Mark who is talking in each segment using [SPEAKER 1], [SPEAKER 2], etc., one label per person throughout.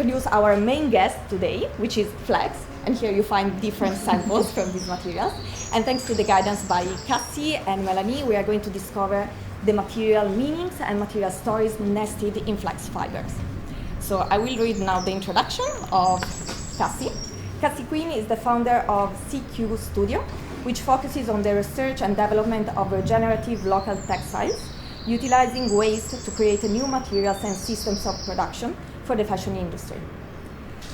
[SPEAKER 1] introduce our main guest today, which is Flax. And here you find different samples from these materials. And thanks to the guidance by Cassie and Melanie, we are going to discover the material meanings and material stories nested in flax fibers. So I will read now the introduction of Cassie. Cassie Quinn is the founder of CQ Studio, which focuses on the research and development of regenerative local textiles, utilizing waste to create new materials and systems of production for the fashion industry.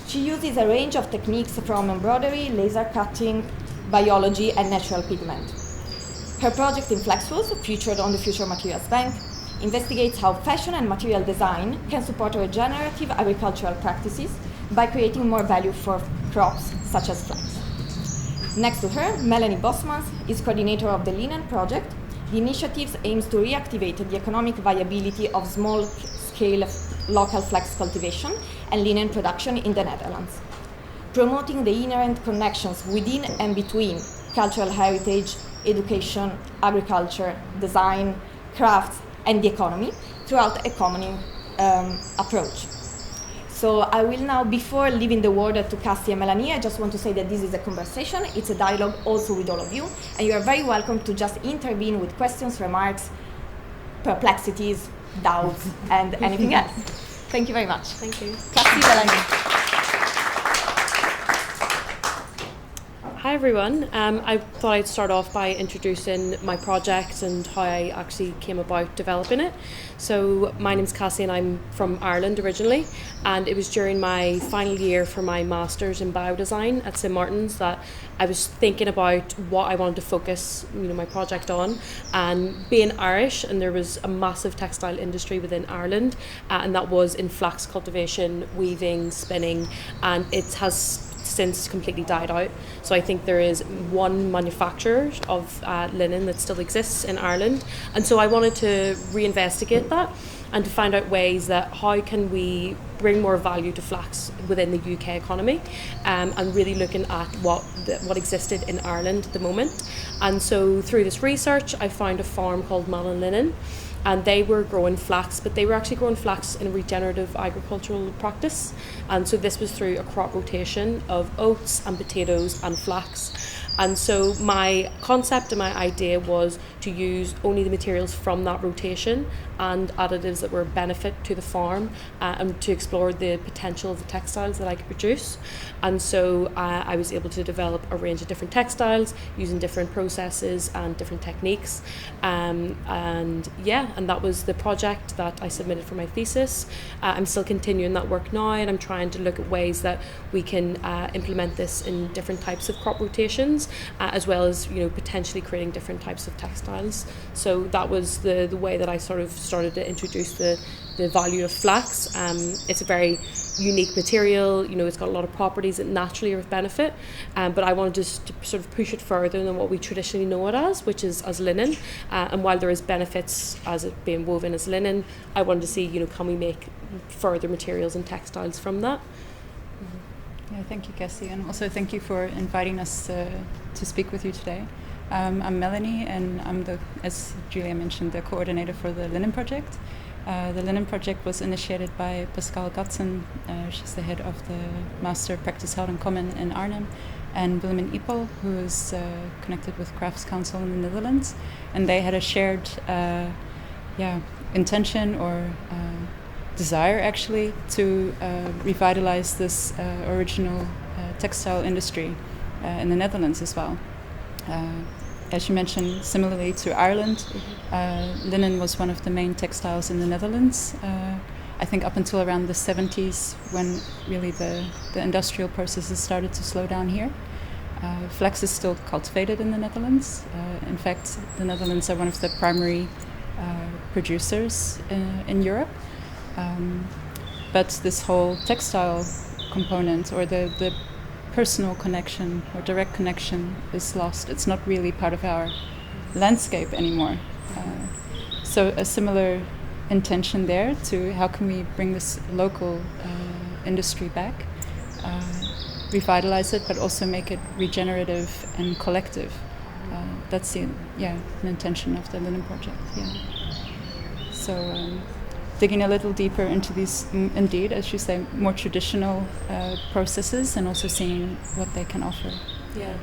[SPEAKER 1] She uses a range of techniques from embroidery, laser cutting, biology, and natural pigment. Her project in Flaxus, featured on the Future Materials Bank, investigates how fashion and material design can support regenerative agricultural practices by creating more value for crops such as flax. Next to her, Melanie Bomans is coordinator of the Linen Project. The initiative aims to reactivate the economic viability of small-scale local flax cultivation and linen production in the Netherlands, promoting the inherent connections within and between cultural heritage, education, agriculture, design, crafts, and the economy throughout a common approach. So I will now, before leaving the word to Cassie and Melanie, I just want to say that this is a conversation, it's a dialogue also with all of you, and you are very welcome to just intervene with questions, remarks, perplexities, doubts, and anything else. Thank you very much.
[SPEAKER 2] Thank you.
[SPEAKER 1] Cassie, Melanie.
[SPEAKER 2] Hi everyone. I thought I'd start off by introducing my project and how I actually came about developing it. So my name's Cassie and I'm from Ireland originally, and it was during my final year for my Masters in Biodesign at St Martin's that I was thinking about what I wanted to focus my project on. And being Irish, and there was a massive textile industry within Ireland, and that was in flax cultivation, weaving, spinning, and it has since completely died out. So I think there is one manufacturer of linen that still exists in Ireland, and so I wanted to reinvestigate that and to find out ways that how can we bring more value to flax within the UK economy, and really looking at what existed in Ireland at the moment. And so through this research I found a farm called Malin Linen, and they were growing flax, but they were actually growing flax in a regenerative agricultural practice. And so this was through a crop rotation of oats and potatoes and flax. And so my concept and my idea was to use only the materials from that rotation and additives that were a benefit to the farm, and to explore the potential of the textiles that I could produce. And so I was able to develop a range of different textiles using different processes and different techniques. And that was the project that I submitted for my thesis. I'm still continuing that work now, and I'm trying to look at ways that we can implement this in different types of crop rotations, as well as potentially creating different types of textiles. So that was the way that I sort of started to introduce the value of flax. It's a very unique material, it's got a lot of properties that naturally are of benefit, but I wanted to sort of push it further than what we traditionally know it as, which is as linen. And while there is benefits as it being woven as linen, I wanted to see, can we make further materials and textiles from that.
[SPEAKER 3] Yeah, thank you, Cassie, and also thank you for inviting us to speak with you today. I'm Melanie, and I'm as Julia mentioned, the coordinator for the Linen Project. The Linen Project was initiated by Pascal Gatsen. She's the head of the Master Practice Held in Common in Arnhem, and Willemijn Ipel, who is connected with Crafts Council in the Netherlands. And they had a shared intention or desire actually to revitalize this original textile industry in the Netherlands as well. As you mentioned, similarly to Ireland, linen was one of the main textiles in the Netherlands. I think up until around the 70s, when really the industrial processes started to slow down here. Flax is still cultivated in the Netherlands. In fact, the Netherlands are one of the primary producers in Europe. But this whole textile component, or the personal connection or direct connection, is lost. It's not really part of our landscape anymore. So a similar intention there to how can we bring this local industry back, revitalize it, but also make it regenerative and collective. That's an intention of the Linen Project. Yeah. So digging a little deeper into these, indeed, as you say, more traditional processes, and also seeing what they can offer.
[SPEAKER 2] Yeah.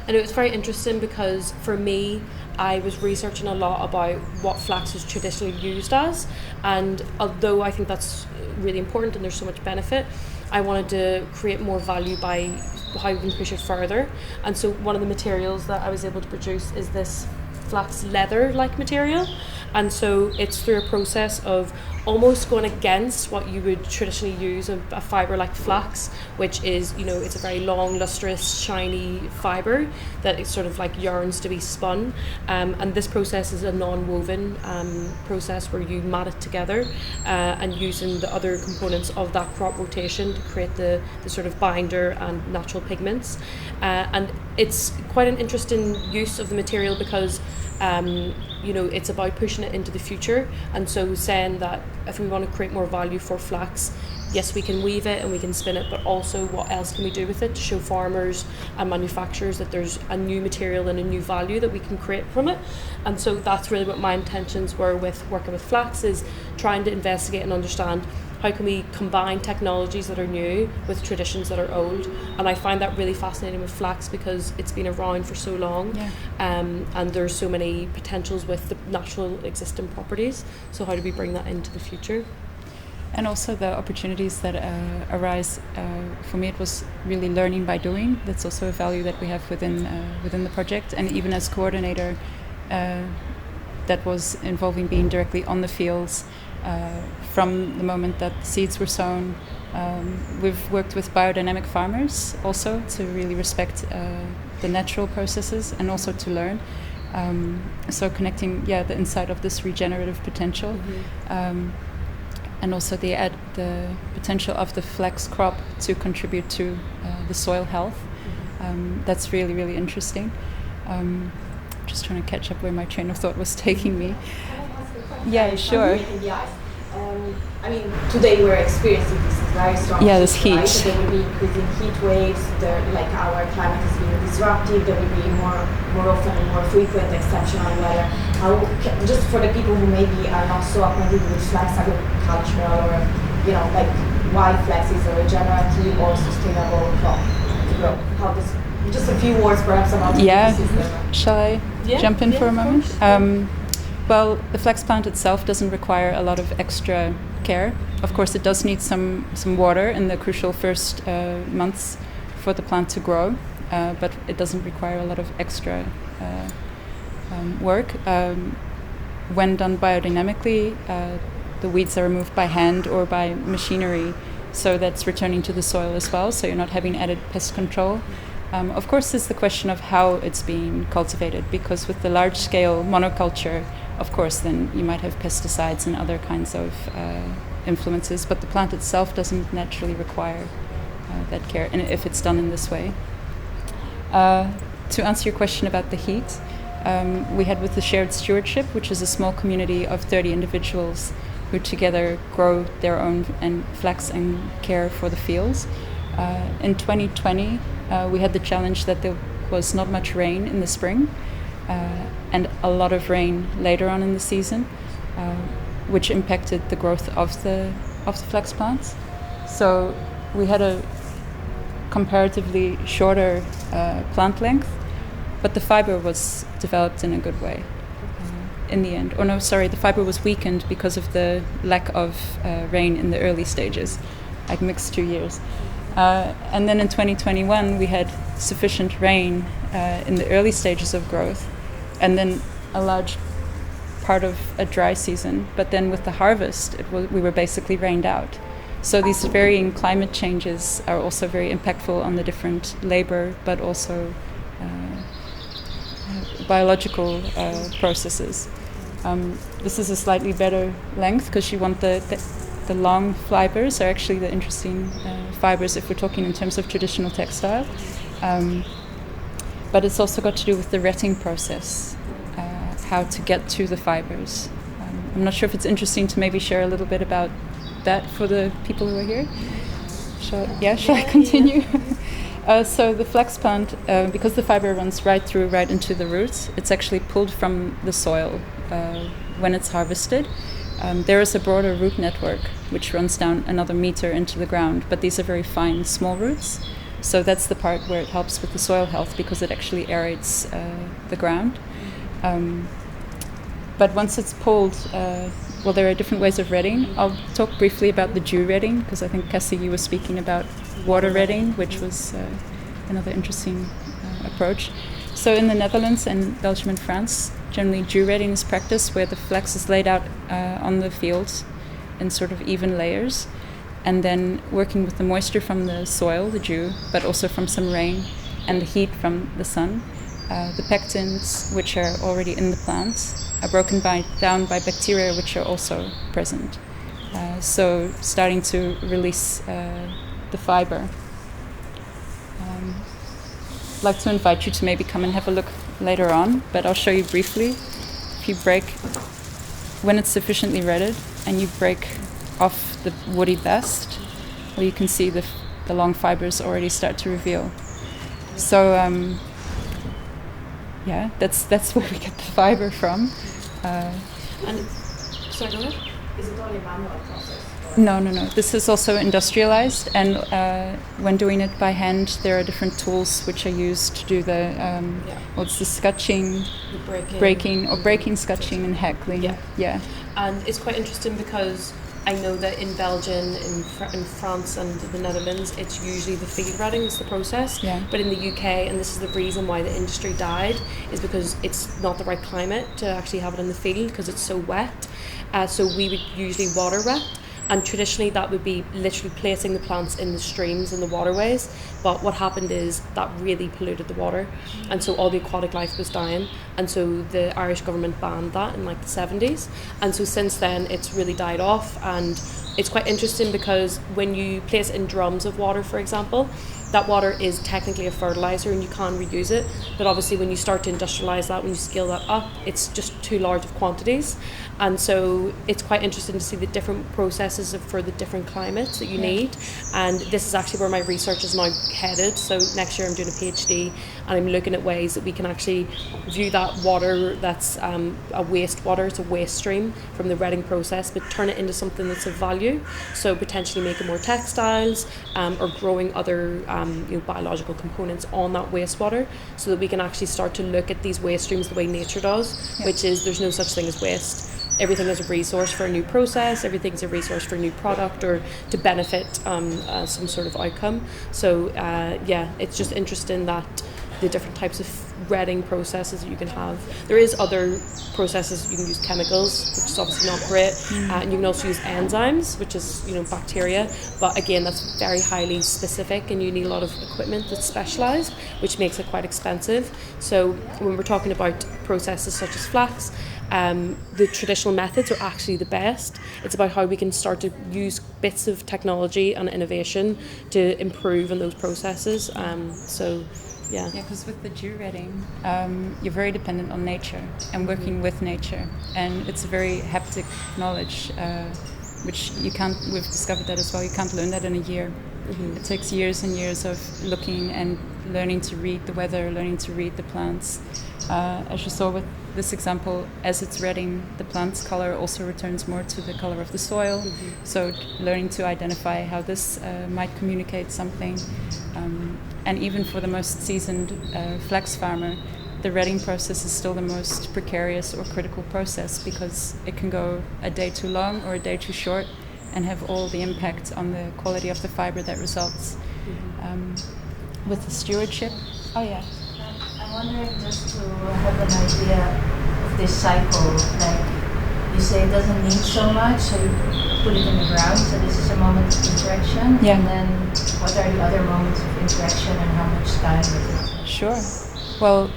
[SPEAKER 2] And it was very interesting because for me, I was researching a lot about what flax is traditionally used as, and although I think that's really important and there's so much benefit, I wanted to create more value by how we can push it further. And so one of the materials that I was able to produce is this flax leather-like material, and so it's through a process of almost going against what you would traditionally use a fibre like flax, which is, you know, it's a very long, lustrous, shiny fibre that it sort of like yearns to be spun, and this process is a non-woven process where you mat it together and using the other components of that crop rotation to create the sort of binder and natural pigments, and it's quite an interesting use of the material because you know, it's about pushing it into the future, and so saying that if we want to create more value for flax, yes, we can weave it and we can spin it, but also what else can we do with it to show farmers and manufacturers that there's a new material and a new value that we can create from it. And so that's really what my intentions were with working with flax, is trying to investigate and understand how can we combine technologies that are new with traditions that are old. And I find that really fascinating with flax because it's been around for so long, and there's so many potentials with the natural existing properties. So how do we bring that into the future?
[SPEAKER 3] And also the opportunities that arise. For me, it was really learning by doing. That's also a value that we have within the project. And even as coordinator, that was involving being directly on the fields from the moment that the seeds were sown. We've worked with biodynamic farmers also to really respect the natural processes and also to learn. So connecting, the inside of this regenerative potential. And also the potential of the flax crop to contribute to the soil health. That's really, really interesting. Just trying to catch up where my train of thought was taking me. Yeah, sure.
[SPEAKER 1] I mean, today we're experiencing this very strong
[SPEAKER 3] this heat.
[SPEAKER 1] Right? There will be increasing heat waves. Our climate is being disrupted. There will be more often and more frequent exceptional weather. Just for the people who maybe are not so acquainted with flax agriculture, or why flax is a regenerative or sustainable crop to grow. Just a few words perhaps about the system.
[SPEAKER 3] Shall I jump in for a moment? Well, the flax plant itself doesn't require a lot of extra care. Of course, it does need some water in the crucial first months for the plant to grow, but it doesn't require a lot of extra work. When done biodynamically, the weeds are removed by hand or by machinery, so that's returning to the soil as well, so you're not having added pest control. Of course, there's the question of how it's being cultivated, because with the large-scale monoculture, of course, then you might have pesticides and other kinds of influences, but the plant itself doesn't naturally require that care, and if it's done in this way. To answer your question about the heat, we had with the Shared Stewardship, which is a small community of 30 individuals who together grow their own flax and care for the fields. In 2020, we had the challenge that there was not much rain in the spring, and a lot of rain later on in the season, which impacted the growth of the flax plants. So we had a comparatively shorter plant length, but the fibre was developed in a good way in the end. The fibre was weakened because of the lack of rain in the early stages. I mixed 2 years. And then in 2021, we had sufficient rain in the early stages of growth, and then a large part of a dry season. But then with the harvest, we were basically rained out. So these varying climate changes are also very impactful on the different labor, but also biological processes. This is a slightly better length because you want the long fibres are actually the interesting fibres if we're talking in terms of traditional textile. But it's also got to do with the retting process, how to get to the fibres. I'm not sure if it's interesting to maybe share a little bit about that for the people who are here. Shall I continue? So the flax plant, because the fibre runs right into the roots, it's actually pulled from the soil when it's harvested. There is a broader root network which runs down another meter into the ground, but these are very fine, small roots. So that's the part where it helps with the soil health because it actually aerates the ground. But once it's pulled, there are different ways of retting. I'll talk briefly about the dew retting because I think, Cassie, you were speaking about water retting, which was another interesting approach. So in the Netherlands and Belgium and France, generally dew retting is practiced where the flax is laid out on the fields in sort of even layers, and then working with the moisture from the soil, the dew, but also from some rain and the heat from the sun. The pectins, which are already in the plants, are broken down by bacteria which are also present. So starting to release the fiber. I'd like to invite you to maybe come and have a look later on, but I'll show you briefly. If you break, when it's sufficiently retted, and you break off the woody best, well, you can see the long fibers already start to reveal. So that's where we get the fiber from.
[SPEAKER 2] Sorry, go ahead.
[SPEAKER 1] Is it only manual process?
[SPEAKER 3] No. This is also industrialized, and when doing it by hand, there are different tools which are used to do the what's the scutching,
[SPEAKER 2] the
[SPEAKER 3] breaking, scutching, and hackling. Yeah.
[SPEAKER 2] And it's quite interesting because I know that in Belgium, in France and the Netherlands, it's usually the field retting is the process.
[SPEAKER 3] Yeah.
[SPEAKER 2] But in the UK, and this is the reason why the industry died, is because it's not the right climate to actually have it in the field because it's so wet. So we would usually water ret. And traditionally that would be literally placing the plants in the streams and the waterways. But what happened is that really polluted the water. And so all the aquatic life was dying. And so the Irish government banned that in like the 70s. And so since then it's really died off. And it's quite interesting because when you place in drums of water, for example, that water is technically a fertilizer and you can reuse it. But obviously when you start to industrialize that, when you scale that up, it's just too large of quantities. And so it's quite interesting to see the different processes for the different climates that you need. And this is actually where my research is now headed. So next year I'm doing a PhD and I'm looking at ways that we can actually view that water that's a wastewater, it's a waste stream from the retting process, but turn it into something that's of value. So potentially making more textiles or growing other biological components on that wastewater, so that we can actually start to look at these waste streams the way nature does, which is there's no such thing as waste. Everything is a resource for a new process, everything's a resource for a new product or to benefit some sort of outcome. So it's just interesting that the different types of retting processes that you can have. There is other processes, you can use chemicals, which is obviously not great, and you can also use enzymes, which is bacteria, but again that's very highly specific and you need a lot of equipment that's specialized, which makes it quite expensive. So when we're talking about processes such as flax, the traditional methods are actually the best. It's about how we can start to use bits of technology and innovation to improve on those processes. Yeah,
[SPEAKER 3] because with the dew retting, you're very dependent on nature and working with nature, and it's a very haptic knowledge, which you can't. We've discovered that as well. You can't learn that in a year. Mm-hmm. It takes years and years of looking and learning to read the weather, learning to read the plants. As you saw with this example, as it's retting, the plant's color also returns more to the color of the soil. Mm-hmm. So learning to identify how this might communicate something. And even for the most seasoned flax farmer, the retting process is still the most precarious or critical process because it can go a day too long or a day too short and have all the impact on the quality of the fiber that results. Mm-hmm. With the stewardship. Oh yeah.
[SPEAKER 4] I'm wondering, just to have an idea of this cycle, like you say it doesn't need so much, so you put it in the ground, so this is a moment of interaction,
[SPEAKER 3] yeah.
[SPEAKER 4] And then what are the other moments of interaction and how much time is it?
[SPEAKER 3] Sure. Well,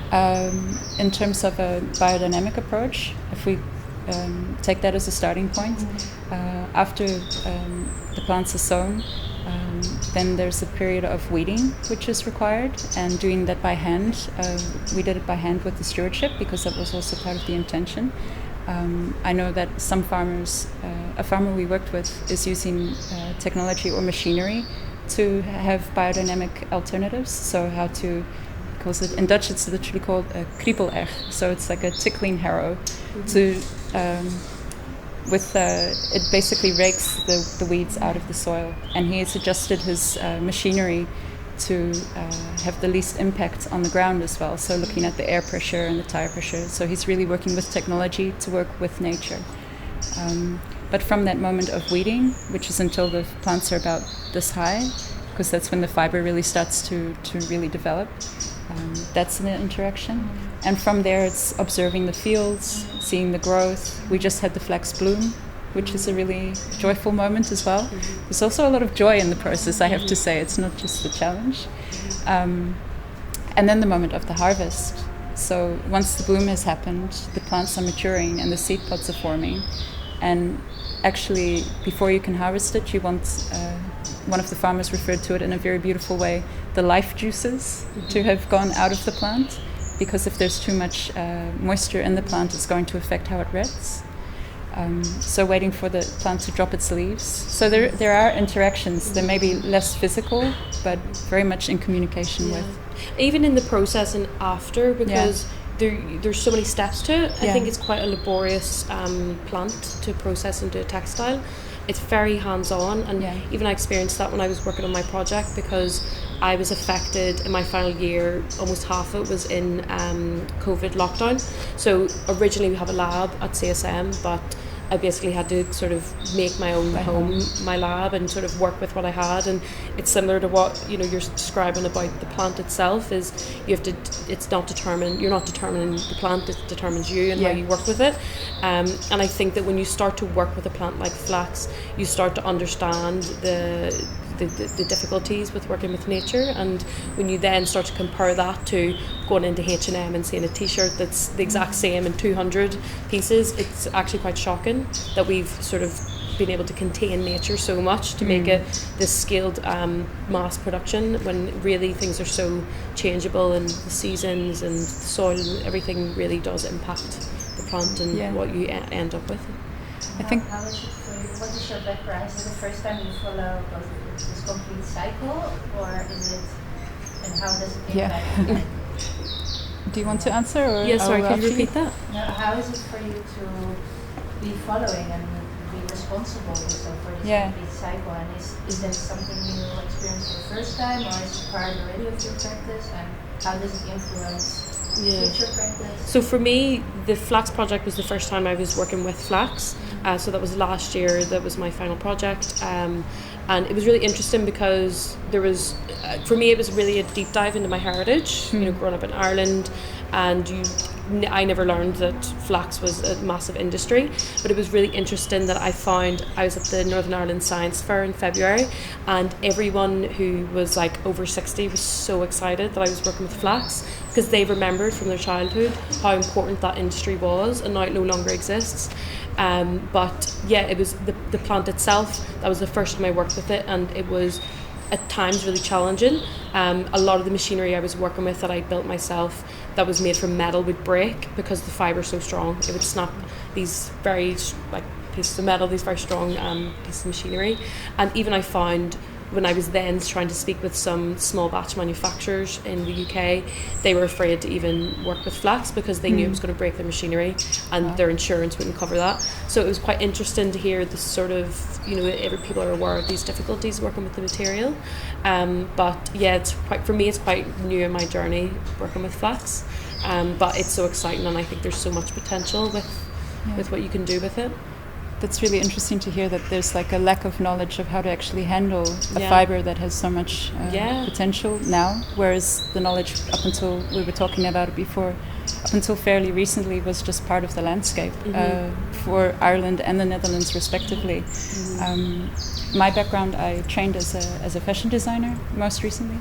[SPEAKER 3] in terms of a biodynamic approach, if we take that as a starting point, after the plants are sown, then there's a period of weeding which is required, and doing that by hand. We did it by hand with the stewardship because that was also part of the intention. I know that some farmers, a farmer we worked with is using technology or machinery to have biodynamic alternatives. So how to, because in Dutch it's literally called a kriepelegg. So it's like a tickling harrow to it basically rakes the weeds out of the soil, and he has adjusted his machinery to have the least impact on the ground as well. So looking at the air pressure and the tire pressure. So he's really working with technology to work with nature. But from that moment of weeding, which is until the plants are about this high, because that's when the fiber really starts to really develop, that's an interaction. And from there, it's observing the fields, seeing the growth. We just had the flax bloom, which is a really joyful moment as well. There's also a lot of joy in the process, I have to say. It's not just a challenge. And then the moment of the harvest. So once the bloom has happened, the plants are maturing and the seed pods are forming. And actually, before you can harvest it, you want, one of the farmers referred to it in a very beautiful way, the life juices to have gone out of the plant. Because if there's too much moisture in the plant, it's going to affect how it reds. So waiting for the plant to drop its leaves. So there are interactions. They may be less physical, but very much in communication with.
[SPEAKER 2] Even in the process and after, because there's so many steps to it. I think it's quite a laborious plant to process into a textile. It's very hands-on, and even I experienced that when I was working on my project, because I was affected in my final year. Almost half of it was in COVID lockdown. So originally we have a lab at CSM, but I basically had to sort of make my own home, my lab, and sort of work with what I had. And it's similar to what you're describing about the plant itself. Is you have to. It's not determined. You're not determining the plant. It determines you and how you work with it. And I think that when you start to work with a plant like flax, you start to understand the difficulties with working with nature. And when you then start to compare that to going into H&M and seeing a t-shirt that's the exact same in 200 pieces, it's actually quite shocking that we've sort of been able to contain nature so much to make it this scaled mass production, when really things are so changeable, and the seasons and the soil and everything really does impact the plant and what you end up with.
[SPEAKER 3] I think.
[SPEAKER 4] How is it for you? What is your background? Is it the first time you follow this complete cycle, or is it, and how does it impact?
[SPEAKER 3] Do you want to answer? Or
[SPEAKER 2] yes, sorry, can you repeat that?
[SPEAKER 4] No, how is it for you to be following and be responsible for this complete cycle? And is that something you experienced for the first time, or is it part already of your practice? And how does it influence future practice?
[SPEAKER 2] So for me, the Flax project was the first time I was working with flax. So that was last year. That was my final project. And it was really interesting because there was, for me, it was really a deep dive into my heritage, growing up in Ireland. And I never learned that flax was a massive industry, but it was really interesting that I was at the Northern Ireland Science Fair in February, and everyone who was like over 60 was so excited that I was working with flax, because they remembered from their childhood how important that industry was, and now it no longer exists. But it was the plant itself. That was the first time I worked with it, and it was at times really challenging. A lot of the machinery I was working with that I built myself, that was made from metal, would break because the fibre is so strong. It would snap these very pieces of metal, these very strong pieces of machinery. And even I found, when I was then trying to speak with some small batch manufacturers in the UK, they were afraid to even work with flax because they knew it was going to break their machinery, and their insurance wouldn't cover that. So it was quite interesting to hear the sort of, every people are aware of these difficulties working with the material. But it's quite new in my journey working with flax. But it's so exciting, and I think there's so much potential with what you can do with it.
[SPEAKER 3] That's really interesting to hear, that there's like a lack of knowledge of how to actually handle a fiber that has so much potential now, whereas the knowledge up until we were talking about it before, up until fairly recently, was just part of the landscape for Ireland and the Netherlands respectively. My background, I trained as a fashion designer most recently,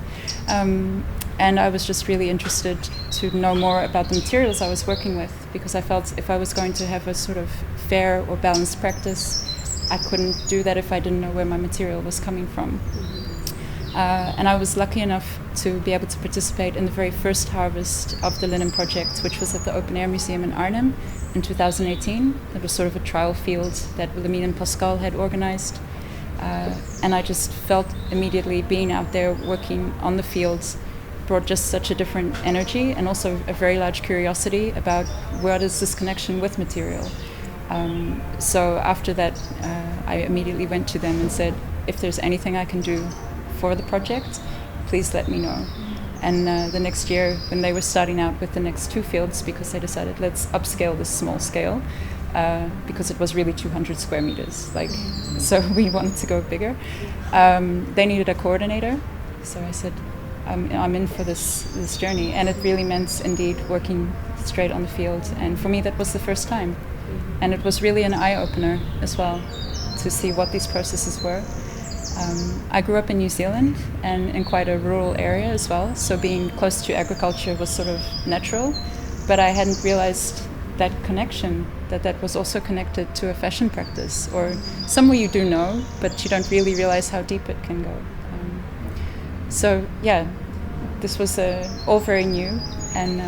[SPEAKER 3] and I was just really interested to know more about the materials I was working with, because I felt if I was going to have a sort of fair or balanced practice, I couldn't do that if I didn't know where my material was coming from. And I was lucky enough to be able to participate in the very first harvest of the linen project, which was at the Open Air Museum in Arnhem in 2018. It was sort of a trial field that Wilhelmine and Pascal had organized. And I just felt immediately being out there working on the fields brought just such a different energy, and also a very large curiosity about what is this connection with material. So after that, I immediately went to them and said, if there's anything I can do for the project, please let me know. And the next year, when they were starting out with the next 2 fields, because they decided let's upscale this small scale, because it was really 200 square meters. So we wanted to go bigger. They needed a coordinator, so I said, I'm in for this journey, and it really meant indeed working straight on the field. And for me, that was the first time, and it was really an eye-opener as well to see what these processes were. I grew up in New Zealand and in quite a rural area as well, so being close to agriculture was sort of natural, but I hadn't realized that connection, that was also connected to a fashion practice, or somewhere you do know, but you don't really realize how deep it can go. So yeah, this was all very new, and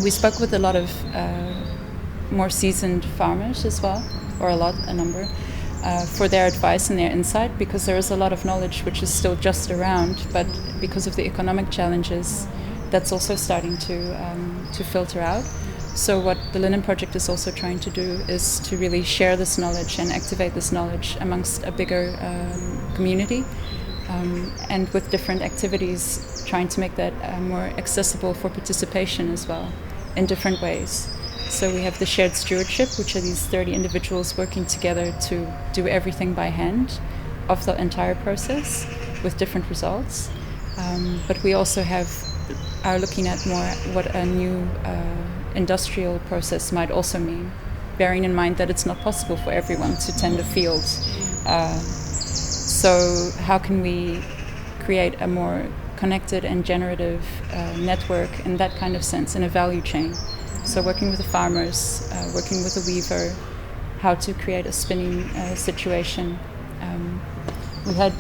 [SPEAKER 3] we spoke with a lot of more seasoned farmers as well, or a number, for their advice and their insight, because there is a lot of knowledge which is still just around, but because of the economic challenges, that's also starting to filter out. So what the Linen Project is also trying to do is to really share this knowledge and activate this knowledge amongst a bigger community, and with different activities, trying to make that more accessible for participation as well, in different ways. So we have the shared stewardship, which are these 30 individuals working together to do everything by hand of the entire process with different results. But we also are looking at more what a new industrial process might also mean, bearing in mind that it's not possible for everyone to tend a field. So how can we create a more connected and generative network in that kind of sense, in a value chain? So working with the farmers, working with the weaver, how to create a spinning situation. We had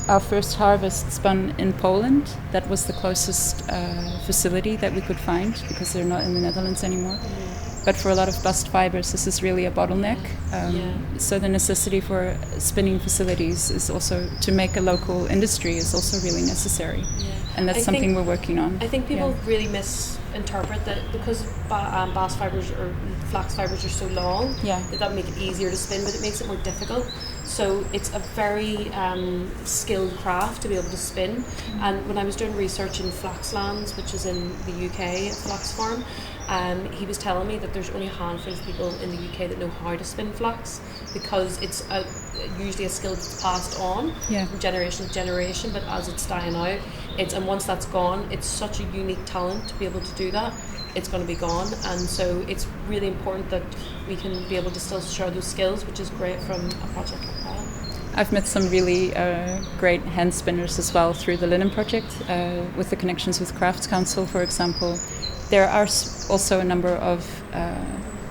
[SPEAKER 3] our first harvest spun in Poland. That was the closest facility that we could find, because they're not in the Netherlands anymore. But for a lot of bust fibers, this is really a bottleneck. So the necessity for spinning facilities is also, to make a local industry, is also really necessary. And that's something we're working on.
[SPEAKER 2] I think people really misinterpret that, because bast fibers or flax fibers are so long, that make it easier to spin, but it makes it more difficult. So it's a very skilled craft to be able to spin. And when I was doing research in Flaxlands, which is in the UK, a flax farm, he was telling me that there's only a handful of people in the UK that know how to spin flax, because it's usually a skill that's passed on from generation to generation, but as it's dying out, and once that's gone, it's such a unique talent to be able to do that. It's going to be gone, and so it's really important that we can be able to still share those skills, which is great from a project like that.
[SPEAKER 3] I've met some really great hand spinners as well through the Linen Project, with the connections with Crafts Council, for example. There are also a number of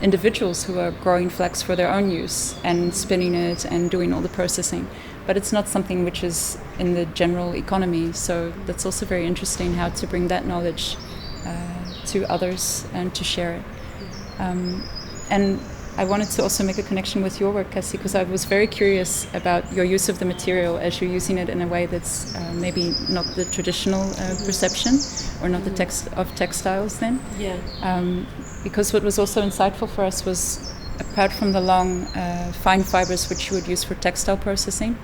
[SPEAKER 3] individuals who are growing flax for their own use and spinning it and doing all the processing, but it's not something which is in the general economy, so that's also very interesting, how to bring that knowledge to others and to share it. And I wanted to also make a connection with your work, Cassie, because I was very curious about your use of the material, as you're using it in a way that's maybe not the traditional perception, or not the text of textiles then. Because what was also insightful for us was, apart from the long fine fibers which you would use for textile processing,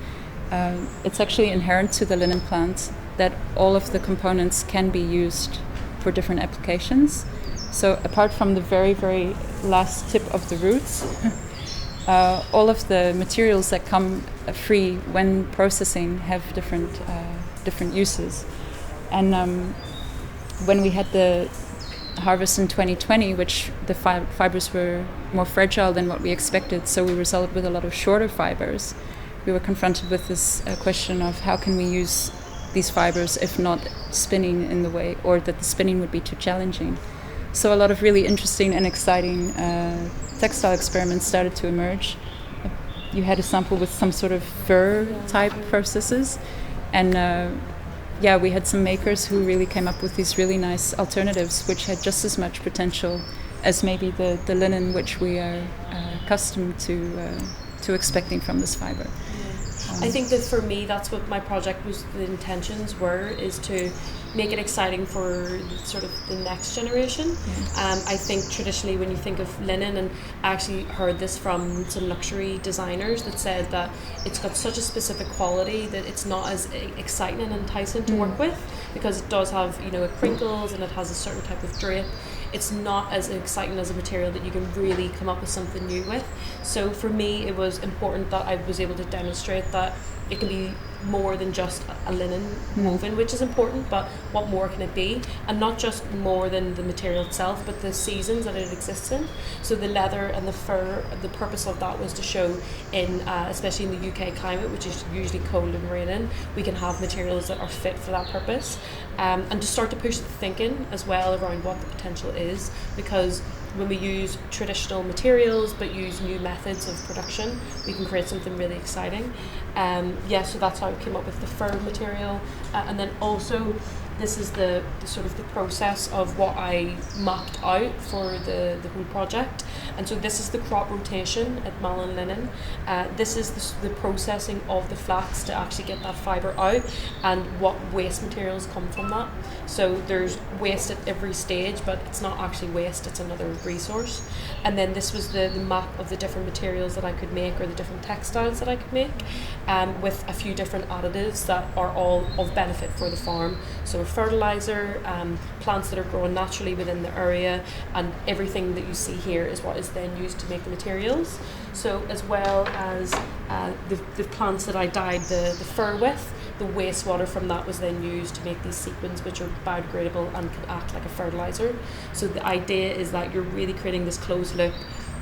[SPEAKER 3] it's actually inherent to the linen plant that all of the components can be used for different applications. So apart from the very, very last tip of the roots, all of the materials that come free when processing have different uses. And when we had the harvest in 2020, which the fibers were more fragile than what we expected, so we resulted with a lot of shorter fibers, we were confronted with this question of how can we use these fibers if not spinning in the way, or that the spinning would be too challenging. So a lot of really interesting and exciting textile experiments started to emerge. You had a sample with some sort of fur type processes, and we had some makers who really came up with these really nice alternatives which had just as much potential as maybe the linen which we are accustomed to expecting from this fiber.
[SPEAKER 2] I think that for me, that's what my project was. The intentions were is to make it exciting for sort of the next generation. I think traditionally when you think of linen, and I actually heard this from some luxury designers that said that it's got such a specific quality that it's not as exciting and enticing to work with, because it does have, you know, it crinkles and it has a certain type of drape. It's not as exciting as a material that you can really come up with something new with. So for me, it was important that I was able to demonstrate that it can be more than just a linen woven, which is important, but what more can it be? And not just more than the material itself, but the seasons that it exists in. So the leather and the fur, the purpose of that was to show in, especially in the UK climate, which is usually cold and raining, we can have materials that are fit for that purpose. And to start to push the thinking as well around what the potential is, because when we use traditional materials but use new methods of production, we can create something really exciting. So that's how I came up with the fur material, and then also this is the sort of the process of what I mapped out for the whole project. And so this is the crop rotation at Malin Linen. This is the processing of the flax to actually get that fibre out, and what waste materials come from that. So there's waste at every stage, but it's not actually waste, it's another resource. And then this was the map of the different materials that I could make, or the different textiles that I could make, with a few different additives that are all of benefit for the farm. So a fertilizer, plants that are grown naturally within the area, and everything that you see here is what is then used to make the materials. So as well as the plants that I dyed the fur with, the wastewater from that was then used to make these sequins, which are biodegradable and can act like a fertilizer. So the idea is that you're really creating this closed loop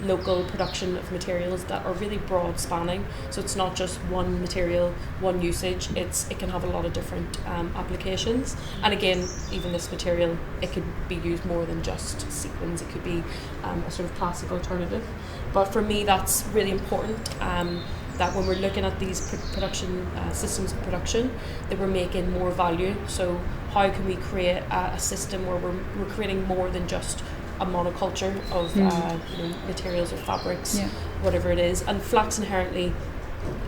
[SPEAKER 2] local production of materials that are really broad spanning. So it's not just one material, one usage, it can have a lot of different applications. And again, even this material, it could be used more than just sequins, it could be a sort of plastic alternative. But for me, that's really important, that when we're looking at these production systems of production, that we're making more value. So how can we create a system where we're creating more than just a monoculture of materials or fabrics, whatever it is. And flax inherently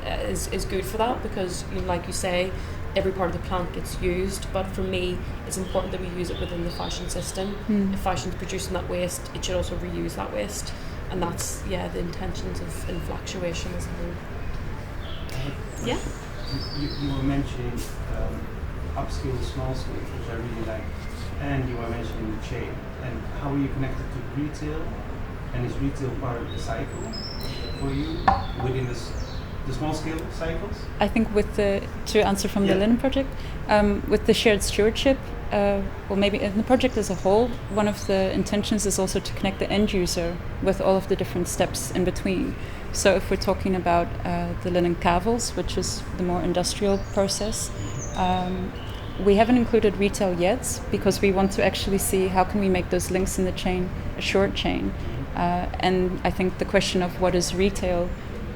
[SPEAKER 2] is good for that, because like you say, every part of the plant gets used. But for me, it's important that we use it within the fashion system. If fashion's producing that waste, it should also reuse that waste. And that's the intentions of inflactuation as a whole. Yeah.
[SPEAKER 5] You were mentioning upscale, small scale, which I really like, and you were mentioning the chain. And how are you connected to retail? And is retail part of the cycle for you within the small scale cycles?
[SPEAKER 3] I think to answer from the Linen Project, with the shared stewardship, or maybe in the project as a whole, one of the intentions is also to connect the end user with all of the different steps in between. So if we're talking about the linen cavils, which is the more industrial process, we haven't included retail yet, because we want to actually see how can we make those links in the chain a short chain. And I think the question of what is retail,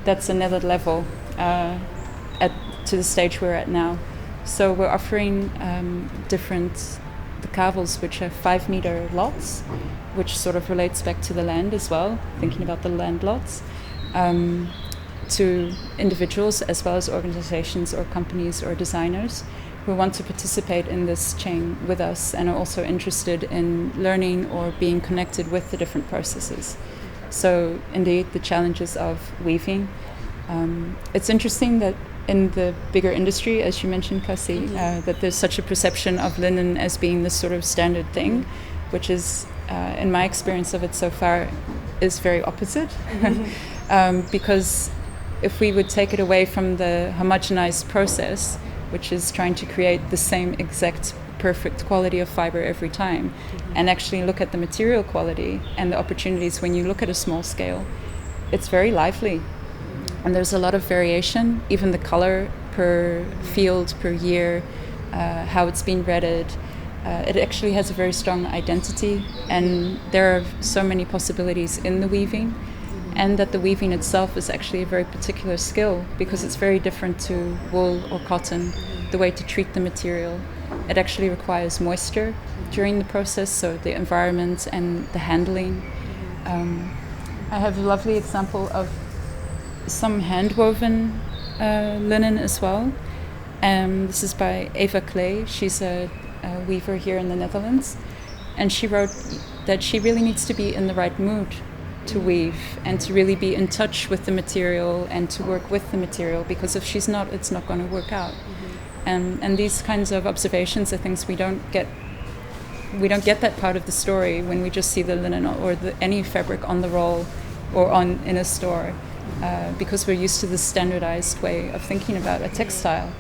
[SPEAKER 3] that's another level to the stage we're at now. So we're offering the cavils, which are 5-meter lots, which sort of relates back to the land as well, thinking about the land lots, to individuals as well as organizations or companies or designers who want to participate in this chain with us and are also interested in learning or being connected with the different processes. So indeed, the challenges of weaving. It's interesting that in the bigger industry, as you mentioned, Cassie, that there's such a perception of linen as being this sort of standard thing, which is, in my experience of it so far, is very opposite. Because if we would take it away from the homogenized process, which is trying to create the same exact perfect quality of fiber every time, and actually look at the material quality and the opportunities when you look at a small scale, it's very lively. And there's a lot of variation, even the color per field, per year, how it's been redded. It actually has a very strong identity, and there are so many possibilities in the weaving, and that the weaving itself is actually a very particular skill, because it's very different to wool or cotton, the way to treat the material. It actually requires moisture during the process, so the environment and the handling. I have a lovely example of some hand-woven linen as well. This is by Eva Clay. She's a weaver here in the Netherlands. And she wrote that she really needs to be in the right mood to weave and to really be in touch with the material and to work with the material, because if she's not, it's not going to work out. And these kinds of observations are things we don't get that part of the story when we just see the linen or any fabric on the roll or in a store, because we're used to the standardized way of thinking about a textile.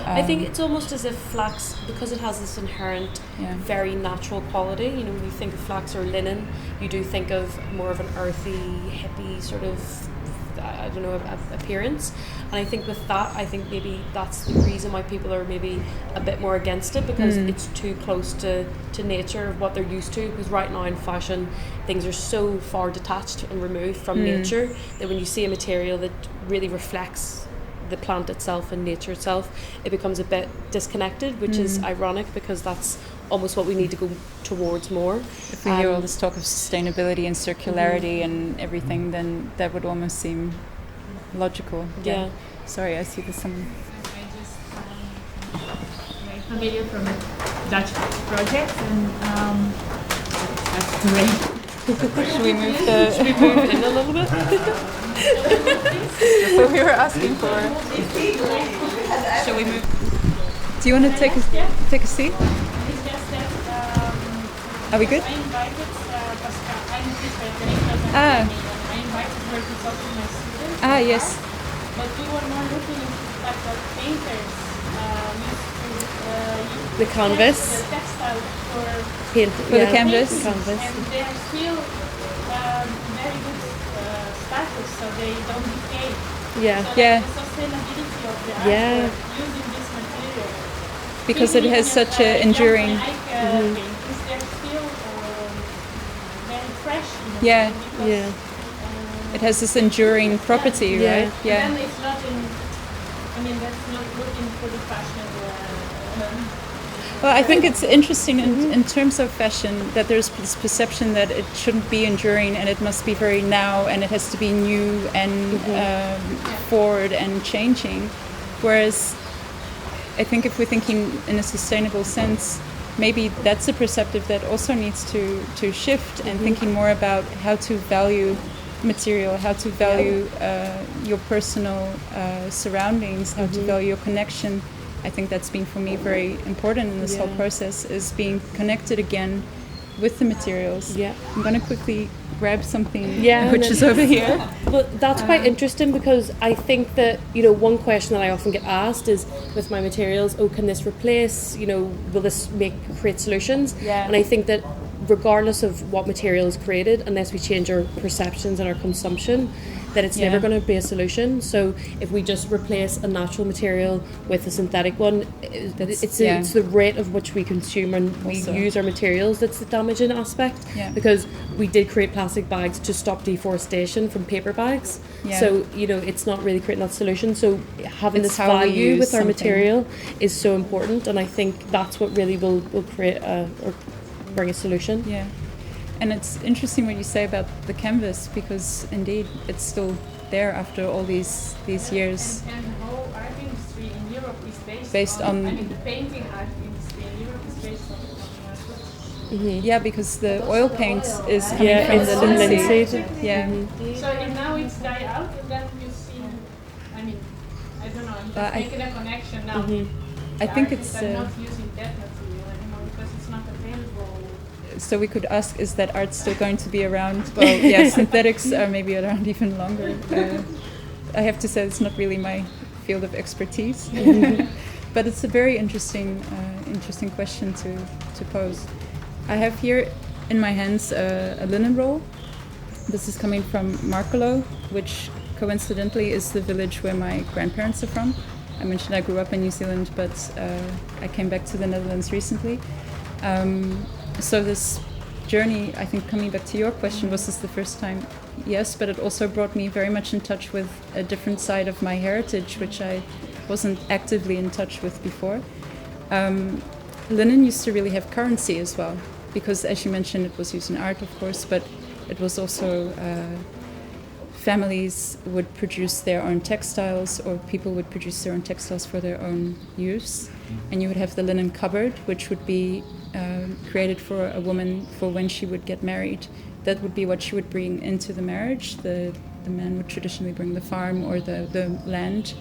[SPEAKER 2] I think it's almost as if flax, because it has this inherent, very natural quality. You know, when you think of flax or linen, you do think of more of an earthy, hippie sort of, I don't know, appearance. And I think with that, I think maybe that's the reason why people are maybe a bit more against it, because it's too close to nature of what they're used to. Because right now in fashion, things are so far detached and removed from nature that when you see a material that really reflects the plant itself and nature itself, it becomes a bit disconnected, which is ironic, because that's almost what we need to go towards more.
[SPEAKER 3] If we hear all this talk of sustainability and circularity and everything, then that would almost seem logical.
[SPEAKER 2] Yeah.
[SPEAKER 3] Sorry, I see there's some...
[SPEAKER 6] I just very familiar from a Dutch project, and that's great.
[SPEAKER 3] Should we move
[SPEAKER 2] In a little bit?
[SPEAKER 3] That's what we were asking for. Shall we move? Do you want to take a seat?
[SPEAKER 6] It's just that
[SPEAKER 3] Are we good?
[SPEAKER 6] I invited Pascal. I'm Chris. I invited her to talk to my students.
[SPEAKER 3] Yes.
[SPEAKER 6] But we were more looking at the painters used to
[SPEAKER 2] The canvas.
[SPEAKER 6] the textile for
[SPEAKER 3] the canvas.
[SPEAKER 6] paintings. And they are still very good status, so they don't decay.
[SPEAKER 2] Yeah.
[SPEAKER 6] So
[SPEAKER 3] Yeah.
[SPEAKER 6] the sustainability of the
[SPEAKER 2] Yeah.
[SPEAKER 6] artwork using this material.
[SPEAKER 3] Because it has such an enduring...
[SPEAKER 6] Paintings, they're still very fresh.
[SPEAKER 3] Yeah.
[SPEAKER 6] Because,
[SPEAKER 2] Yeah.
[SPEAKER 3] It has this enduring property,
[SPEAKER 2] Yeah.
[SPEAKER 3] right? Yeah.
[SPEAKER 6] Then it's not in. I mean, that's not looking for the fashion.
[SPEAKER 3] Well, I think it's interesting in terms of fashion that there's this perception that it shouldn't be enduring and it must be very now and it has to be new and forward and changing. Whereas I think if we're thinking in a sustainable sense, maybe that's a perspective that also needs to shift and thinking more about how to value material, how to value your personal surroundings, how to value your connection. I think that's been for me very important in this whole process, is being connected again with the materials.
[SPEAKER 2] Yeah.
[SPEAKER 3] I'm going to quickly grab something
[SPEAKER 2] Yeah,
[SPEAKER 3] which is over here.
[SPEAKER 2] But that's quite interesting, because I think that, you know, one question that I often get asked is with my materials, can this replace, you know, will this create solutions?
[SPEAKER 3] Yeah.
[SPEAKER 2] And I think that regardless of what material is created, unless we change our perceptions and our consumption, that it's never going to be a solution. So if we just replace a natural material with a synthetic one, it's the rate of which we consume and we use our materials that's the damaging aspect.
[SPEAKER 3] Yeah.
[SPEAKER 2] Because we did create plastic bags to stop deforestation from paper bags.
[SPEAKER 3] Yeah.
[SPEAKER 2] So, you know, it's not really creating that solution. So having
[SPEAKER 3] It's
[SPEAKER 2] this
[SPEAKER 3] how we
[SPEAKER 2] value
[SPEAKER 3] use
[SPEAKER 2] with our
[SPEAKER 3] something.
[SPEAKER 2] material is so important, and I think that's what really will create or bring a solution.
[SPEAKER 3] Yeah. And it's interesting what you say about the canvas, because indeed it's still there after all these years.
[SPEAKER 6] And the whole art industry in Europe is
[SPEAKER 3] Based on-
[SPEAKER 6] I mean, the painting art industry in Europe is based on
[SPEAKER 3] Yeah, because the oil paint is coming
[SPEAKER 2] Yeah,
[SPEAKER 3] from
[SPEAKER 2] it's
[SPEAKER 3] the
[SPEAKER 2] linseed.
[SPEAKER 3] linseed. Yeah.
[SPEAKER 6] So if now it's die out, and then you see, I mean, I don't know, I'm just
[SPEAKER 3] I-
[SPEAKER 6] making a connection now.
[SPEAKER 3] I think
[SPEAKER 6] Artists
[SPEAKER 3] it's
[SPEAKER 6] are not using that material anymore because it's not available.
[SPEAKER 3] so we could ask, is that art still going to be around? Well, yeah, synthetics are maybe around even longer. I have to say it's not really my field of expertise, but it's a very interesting question to pose. I have here in my hands a linen roll. This is coming from Markelo, which coincidentally is the village where my grandparents are from. I mentioned I grew up in New Zealand, but I came back to the Netherlands recently. So this journey, I think, coming back to your question, was this the first time? Yes, but it also brought me very much in touch with a different side of my heritage, which I wasn't actively in touch with before. Linen used to really have currency as well, because as you mentioned, it was used in art, of course, but it was also families would produce their own textiles, or people would produce their own textiles for their own use. And you would have the linen cupboard, which would be created for a woman for when she would get married. That would be what she would bring into the marriage. The man would traditionally bring the farm or the land,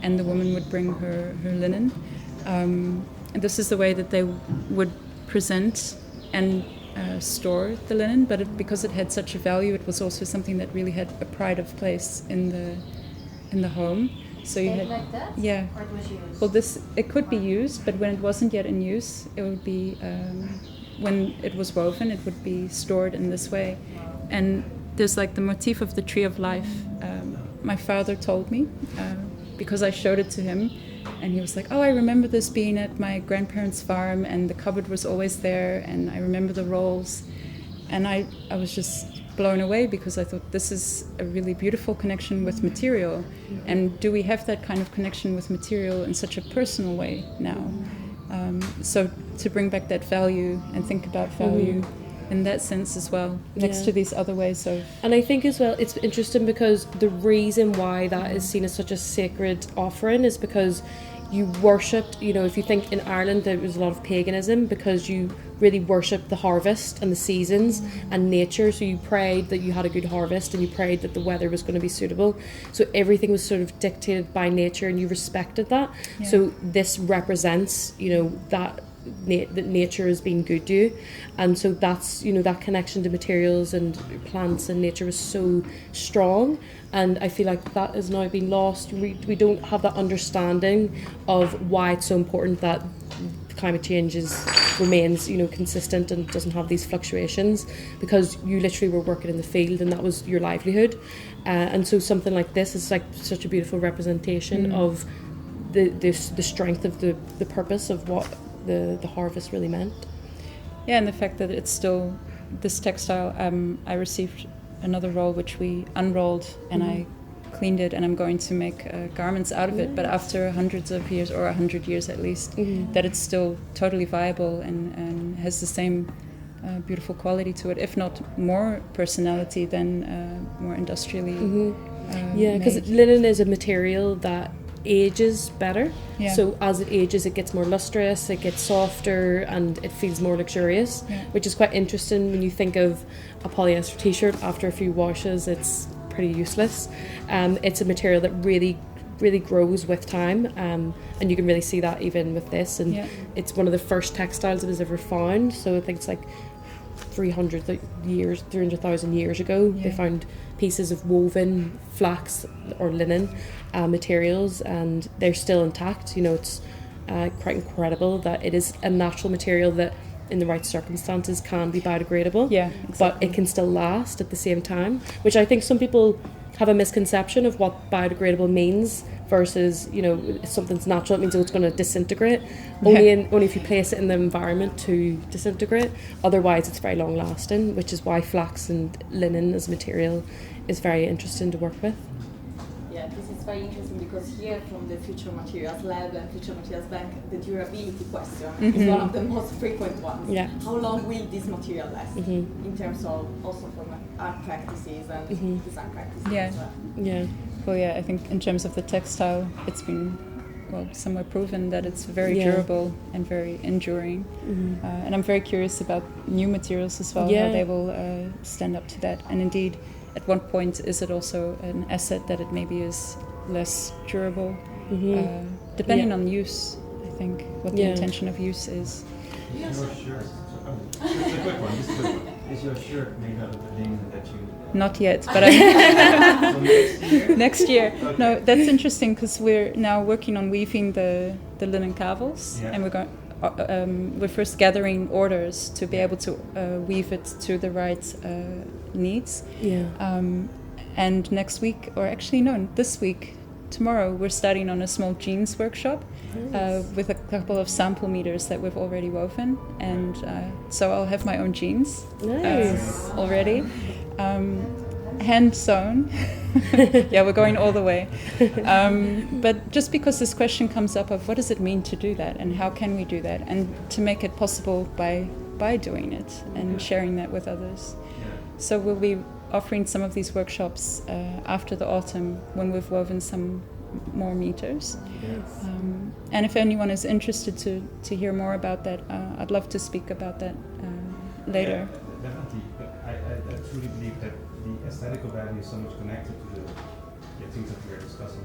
[SPEAKER 3] and the woman would bring her linen. And this is the way that they would present and store the linen, but because it had such a value, it was also something that really had a pride of place in the home. So you had,
[SPEAKER 4] like that?
[SPEAKER 3] yeah.
[SPEAKER 4] Or it was used?
[SPEAKER 3] Well, it could be used, but when it wasn't yet in use, it would be when it was woven, it would be stored in this way. And there's like the motif of the tree of life. My father told me because I showed it to him. And he was like, oh, I remember this being at my grandparents' farm, and the cupboard was always there, and I remember the rolls. And I was just blown away, because I thought this is a really beautiful connection with material. And do we have that kind of connection with material in such a personal way now? So to bring back that value and think about value in that sense as well, next to these other ways of...
[SPEAKER 2] And I think as well, it's interesting because the reason why that is seen as such a sacred offering is because you worshipped, you know, if you think in Ireland there was a lot of paganism, because you really worshipped the harvest and the seasons and nature. So you prayed that you had a good harvest, and you prayed that the weather was going to be suitable. So everything was sort of dictated by nature, and you respected that. Yeah. So this represents, you know, that nature has been good to you. And so that's, you know, that connection to materials and plants and nature is so strong. And I feel like that has now been lost. We don't have that understanding of why it's so important that climate change remains, you know, consistent and doesn't have these fluctuations, because you literally were working in the field and that was your livelihood. And so something like this is like such a beautiful representation of the strength of the purpose of what the harvest really meant.
[SPEAKER 3] Yeah, and the fact that it's still this textile. I received another roll which we unrolled, and I cleaned it, and I'm going to make garments out of it, but after hundreds of years, or 100 years at least, that it's still totally viable and has the same beautiful quality to it, if not more personality than more industrially
[SPEAKER 2] yeah, because linen is a material that ages better.
[SPEAKER 3] Yeah.
[SPEAKER 2] So as it ages, it gets more lustrous, it gets softer, and it feels more luxurious, which is quite interesting when you think of a polyester t-shirt. After a few washes, it's pretty useless. It's a material that really grows with time, and you can really see that even with this. And it's one of the first textiles that was ever found. So I think it's like 300,000 years ago, they found pieces of woven flax or linen materials, and they're still intact. You know, it's quite incredible that it is a natural material that in the right circumstances can be biodegradable, but it can still last at the same time, which I think some people have a misconception of what biodegradable means versus, you know, if something's natural, it means it's going to disintegrate. Only if you place it in the environment to disintegrate. Otherwise, it's very long lasting, which is why flax and linen as material is very interesting to work with.
[SPEAKER 1] Yeah, this is very interesting, because here from the Future Materials Lab and Future Materials Bank, the durability question is one of the most frequent ones. Yeah. How long will this material last in terms of also from art practices and design practices as well?
[SPEAKER 3] Yeah. Well, yeah, I think in terms of the textile, it's been somewhat proven that it's very durable and very enduring. And I'm very curious about new materials as well, how they will stand up to that. And indeed, at what point is it also an asset that it maybe is less durable, depending on use, I think, what the intention of use is.
[SPEAKER 7] Is your shirt, just a quick one. Is your shirt made out of the linen that you...
[SPEAKER 3] Not yet, but I next year. Okay. No, that's interesting, because we're now working on weaving the linen cavils, and we're first gathering orders to be able to weave it to the right needs. And next week, or actually no, this week, tomorrow, we're starting on a small jeans workshop with a couple of sample meters that we've already woven, and so I'll have my own jeans already. Hand sewn. Yeah, we're going all the way. But just because this question comes up of what does it mean to do that, and how can we do that, and to make it possible by doing it and sharing that with others. So we'll be offering some of these workshops after the autumn when we've woven some more meters. And if anyone is interested to hear more about that, I'd love to speak about that later.
[SPEAKER 5] Yeah, definitely. I truly believe that the aesthetical value is so much connected to the things that we are discussing.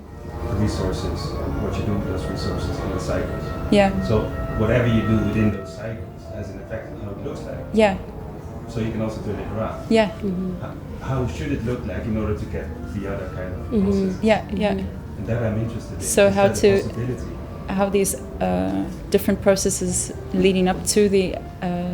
[SPEAKER 5] The resources, what you do with those resources in the cycles.
[SPEAKER 3] Yeah.
[SPEAKER 5] So whatever you do within those cycles has an effect on how it looks like.
[SPEAKER 3] Yeah.
[SPEAKER 5] So you can also turn it around.
[SPEAKER 3] Yeah.
[SPEAKER 5] How should it look like in order to get the other kind of process?
[SPEAKER 3] Yeah. Yeah.
[SPEAKER 5] And that I'm interested in.
[SPEAKER 3] So
[SPEAKER 5] Is
[SPEAKER 3] how
[SPEAKER 5] that a
[SPEAKER 3] to
[SPEAKER 5] possibility?
[SPEAKER 3] how these different processes leading up to the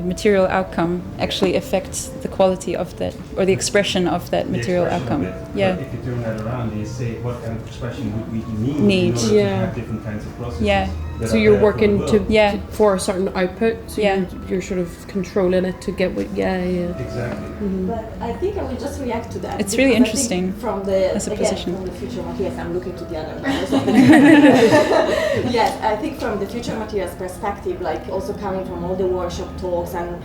[SPEAKER 3] material outcome actually affect the quality of that, or the expression of that material outcome. Yeah.
[SPEAKER 5] But if you turn that around, you say what kind of expression would we need
[SPEAKER 3] Need.
[SPEAKER 5] in order
[SPEAKER 2] Yeah.
[SPEAKER 5] to have different kinds of processes.
[SPEAKER 3] Yeah.
[SPEAKER 5] that
[SPEAKER 2] So
[SPEAKER 5] are
[SPEAKER 2] you're
[SPEAKER 5] there for
[SPEAKER 2] working
[SPEAKER 5] the world.
[SPEAKER 2] for a certain output. So
[SPEAKER 3] Yeah.
[SPEAKER 2] you're sort of controlling it to get what. Yeah.
[SPEAKER 5] Exactly.
[SPEAKER 1] But I think I will just react to that.
[SPEAKER 3] It's really
[SPEAKER 1] because I
[SPEAKER 3] interesting
[SPEAKER 1] think from the
[SPEAKER 3] as a
[SPEAKER 1] again,
[SPEAKER 3] position.
[SPEAKER 1] from the future materials, I'm looking to the other panels. Yes, I think from the future materials perspective, like also coming from all the workshop talks and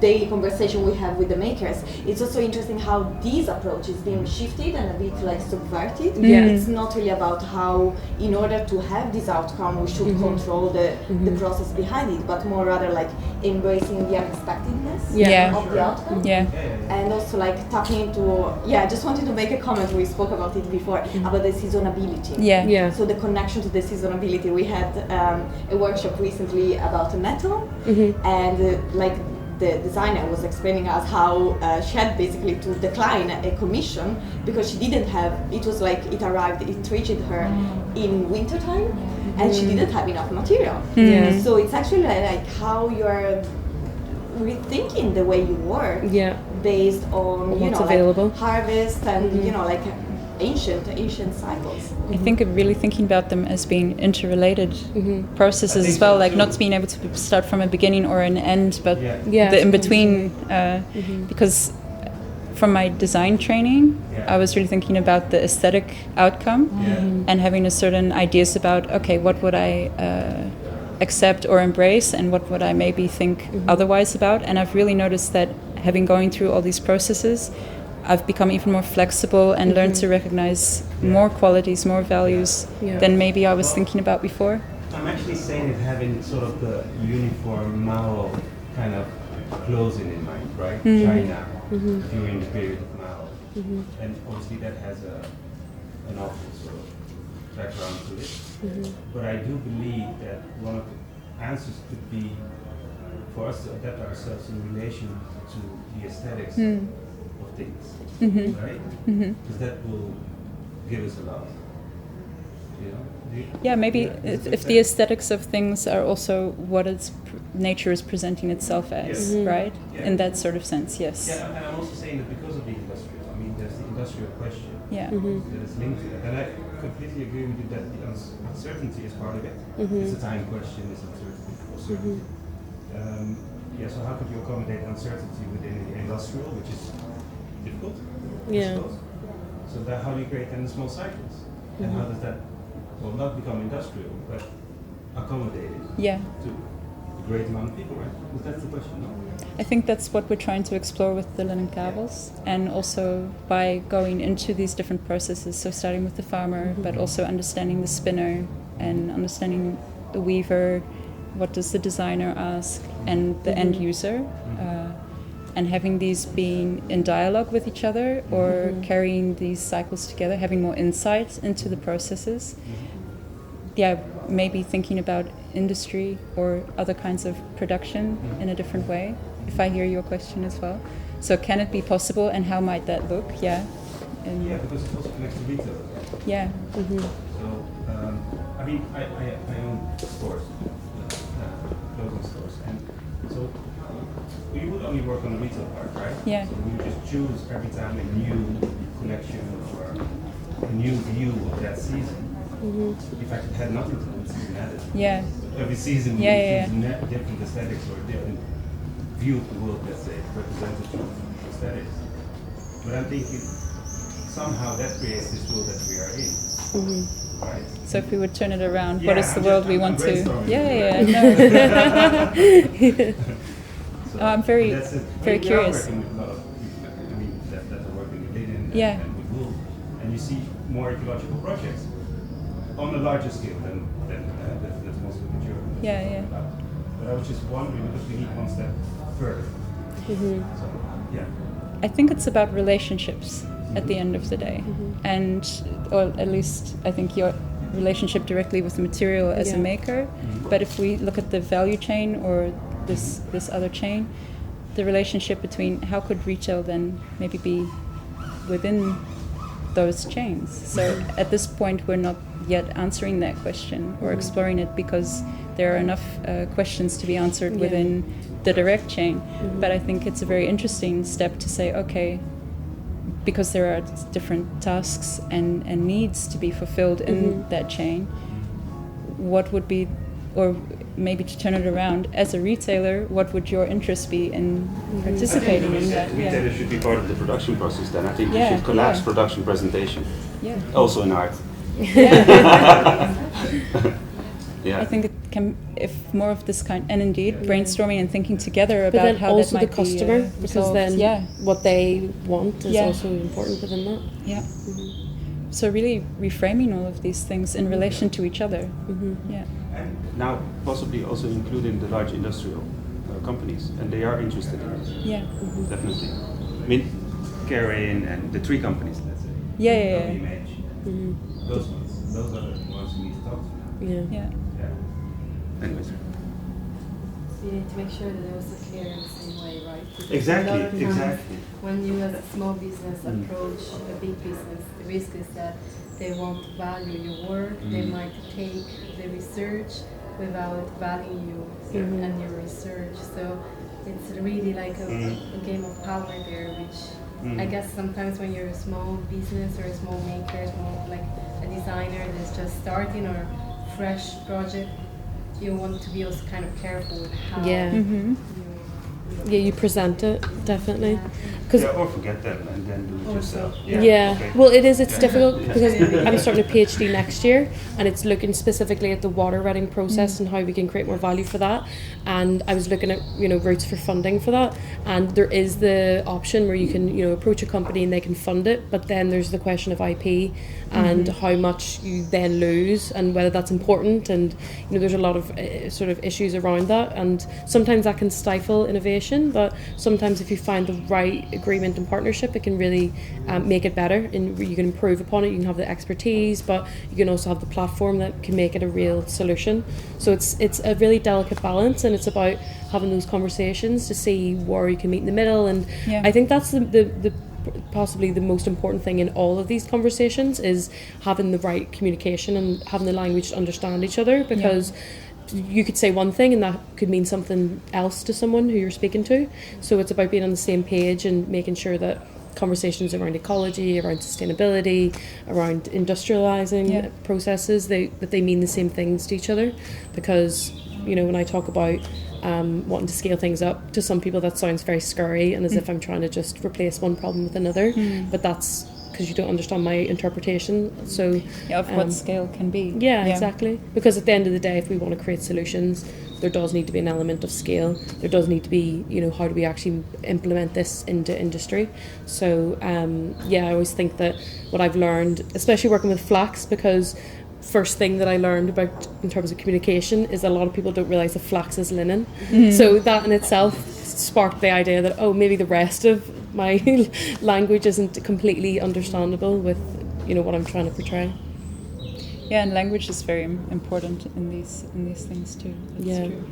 [SPEAKER 1] daily conversation we have with the makers, it's also interesting how this approach is being shifted and a bit like subverted.
[SPEAKER 2] Yeah.
[SPEAKER 1] It's not really about how, in order to have this outcome, we should control the process behind it, but more rather like embracing the unexpectedness
[SPEAKER 3] Yeah.
[SPEAKER 1] of the outcome.
[SPEAKER 3] Yeah.
[SPEAKER 1] And also like tapping into, I just wanted to make a comment, we spoke about it before, about the seasonability.
[SPEAKER 3] Yeah.
[SPEAKER 2] Yeah.
[SPEAKER 1] So the connection to the seasonability. We had a workshop recently about a metal, and like the designer was explaining us how she had basically to decline a commission because she didn't have, it was like it arrived, it reached her in winter time, and she didn't have enough material.
[SPEAKER 2] Yeah.
[SPEAKER 1] So it's actually like how you're rethinking the way you work
[SPEAKER 2] Yeah.
[SPEAKER 1] based on
[SPEAKER 2] What's available.
[SPEAKER 1] like harvest and like ancient cycles.
[SPEAKER 3] I think of really thinking about them as being interrelated processes
[SPEAKER 5] I think
[SPEAKER 3] as well,
[SPEAKER 5] so
[SPEAKER 3] like
[SPEAKER 5] too.
[SPEAKER 3] not being able to start from a beginning or an end, but
[SPEAKER 2] Yeah.
[SPEAKER 3] the in between. Because from my design training, I was really thinking about the aesthetic outcome and having a certain ideas about, okay, what would I accept or embrace, and what would I maybe think otherwise about. And I've really noticed that having going through all these processes, I've become even more flexible and learned to recognize more qualities, more values than maybe I was thinking about before.
[SPEAKER 5] I'm actually saying it having sort of the uniform Mao kind of clothing in mind, right? China during the period of Mao. And obviously that has an awful sort of background to it. But I do believe that one of the answers could be for us to adapt ourselves in relation to the aesthetics of things, right? Because that will give us a lot. You know?
[SPEAKER 3] Yeah, maybe if the aesthetics of things are also what nature is presenting itself as, right?
[SPEAKER 5] Yeah.
[SPEAKER 3] In that sort of sense, yes.
[SPEAKER 5] Yeah, and I'm also saying that because of the industrial, I mean, there's the industrial question
[SPEAKER 3] Yeah.
[SPEAKER 5] that is linked to that. And I completely agree with you that the uncertainty is part of it. It's a time question, it's uncertainty or certainty. So how could you accommodate uncertainty within the industrial, which is difficult?
[SPEAKER 2] Yeah.
[SPEAKER 5] So how do you create then the small cycles? And how does that, not become industrial, but accommodate it
[SPEAKER 3] Yeah.
[SPEAKER 5] to a great amount of people, right? Because that's the question, no?
[SPEAKER 3] I think that's what we're trying to explore with the linen kabels, and also by going into these different processes. So starting with the farmer, but also understanding the spinner and understanding the weaver, what does the designer ask, and the end user, and having these being in dialogue with each other or carrying these cycles together, having more insight into the processes. Yeah, maybe thinking about industry or other kinds of production in a different way, if I hear your question as well. So can it be possible, and how might that look? Yeah.
[SPEAKER 5] Yeah, because it also connects to retail.
[SPEAKER 3] Yeah.
[SPEAKER 5] So, I mean, I own stores, clothing stores, and so we would only work on the retail part, right?
[SPEAKER 3] Yeah.
[SPEAKER 5] So we would just choose every time a new collection or a new view of that season. In fact, it had nothing to do with seasonality.
[SPEAKER 3] Yeah.
[SPEAKER 5] Every season we
[SPEAKER 3] Yeah,
[SPEAKER 5] choose different aesthetics or a different view of the world, let's say, representative of aesthetics. But I'm thinking somehow that creates this world that we are in. Right?
[SPEAKER 3] So if we would turn it around,
[SPEAKER 5] Yeah,
[SPEAKER 3] what is the world we want to?
[SPEAKER 5] brainstorming.
[SPEAKER 3] No.
[SPEAKER 5] So
[SPEAKER 3] I'm very
[SPEAKER 5] that's it.
[SPEAKER 3] very
[SPEAKER 5] We are
[SPEAKER 3] curious.
[SPEAKER 5] working with a lot of people, I mean, that are working
[SPEAKER 3] Yeah.
[SPEAKER 7] and we will, and you see more ecological projects on a larger scale than that's mostly in Europe.
[SPEAKER 3] Yeah.
[SPEAKER 7] But I was just wondering, because we need one step further. So, yeah.
[SPEAKER 3] I think it's about relationships at the end of the day, and or at least I think your relationship directly with the material as a maker. But if we look at the value chain or this other chain, the relationship between how could retail then maybe be within those chains. So at this point we're not yet answering that question or exploring it, because there are enough questions to be answered within the direct chain. But I think it's a very interesting step to say, okay, because there are different tasks and needs to be fulfilled in that chain, what would be, or maybe to turn it around, as a retailer, what would your interest be in participating in that?
[SPEAKER 8] Retailers should be part of the production process then. I think we
[SPEAKER 3] Yeah,
[SPEAKER 8] should collapse
[SPEAKER 3] yeah.
[SPEAKER 8] production presentation.
[SPEAKER 3] Yeah.
[SPEAKER 8] Also in art. Yeah.
[SPEAKER 3] I think it can, if more of this kind, and indeed brainstorming and thinking together
[SPEAKER 2] But
[SPEAKER 3] about
[SPEAKER 2] then
[SPEAKER 3] how that
[SPEAKER 2] also
[SPEAKER 3] might
[SPEAKER 2] the customer,
[SPEAKER 3] be
[SPEAKER 2] because
[SPEAKER 3] resolved.
[SPEAKER 2] then what they want is
[SPEAKER 3] Yeah.
[SPEAKER 2] also important within that.
[SPEAKER 3] Yeah. So really reframing all of these things in relation to each other. Yeah.
[SPEAKER 8] And now possibly also including the large industrial companies, and they are interested in it.
[SPEAKER 3] Yeah.
[SPEAKER 8] Definitely. I mean, Karen and the tree companies, let's say.
[SPEAKER 3] Yeah.
[SPEAKER 7] Image. Those ones. Those are the ones we need to talk to.
[SPEAKER 2] Yeah.
[SPEAKER 3] Yeah.
[SPEAKER 8] Yeah. Anyways.
[SPEAKER 9] So you need to make sure that they're also clear in the same way, right? Because
[SPEAKER 8] Exactly,
[SPEAKER 9] a lot of times
[SPEAKER 8] exactly.
[SPEAKER 9] When you as a small business approach a big business, the risk is that they won't value your work, they might take the research without valuing you and your research. So it's really like a game of power there, which I guess sometimes when you're a small business or a small maker, like a designer that's just starting or fresh project, you want to be also kind of careful with how
[SPEAKER 2] You present it, definitely. Cause
[SPEAKER 8] Or forget them and then do it yourself.
[SPEAKER 2] Yeah. Well, it's difficult because I'm starting a PhD next year, and it's looking specifically at the water retting process and how we can create more value for that. And I was looking at routes for funding for that, and there is the option where you can approach a company and they can fund it, but then there's the question of IP and how much you then lose and whether that's important, and there's a lot of sort of issues around that, and sometimes that can stifle innovation, but sometimes if you find the right agreement and partnership, it can really make it better, and you can improve upon it. You can have the expertise, but you can also have the platform that can make it a real solution. So it's a really delicate balance, and it's about having those conversations to see where you can meet in the middle. And I think that's the possibly the most important thing in all of these conversations is having the right communication and having the language to understand each other, because you could say one thing and that could mean something else to someone who you're speaking to. So it's about being on the same page and making sure that conversations around ecology, around sustainability, around industrializing processes, that they mean the same things to each other. Because when I talk about wanting to scale things up, to some people that sounds very scary and as if I'm trying to just replace one problem with another, but that's because you don't understand my interpretation. So
[SPEAKER 3] of what scale can be.
[SPEAKER 2] Yeah, exactly. Because at the end of the day, if we want to create solutions, there does need to be an element of scale. There does need to be, how do we actually implement this into industry? So I always think that what I've learned, especially working with Flax, because first thing that I learned about in terms of communication is that a lot of people don't realise that flax is linen. So that in itself sparked the idea that maybe the rest of my language isn't completely understandable with what I'm trying to portray.
[SPEAKER 3] Yeah, and language is very important in these things too. That's true.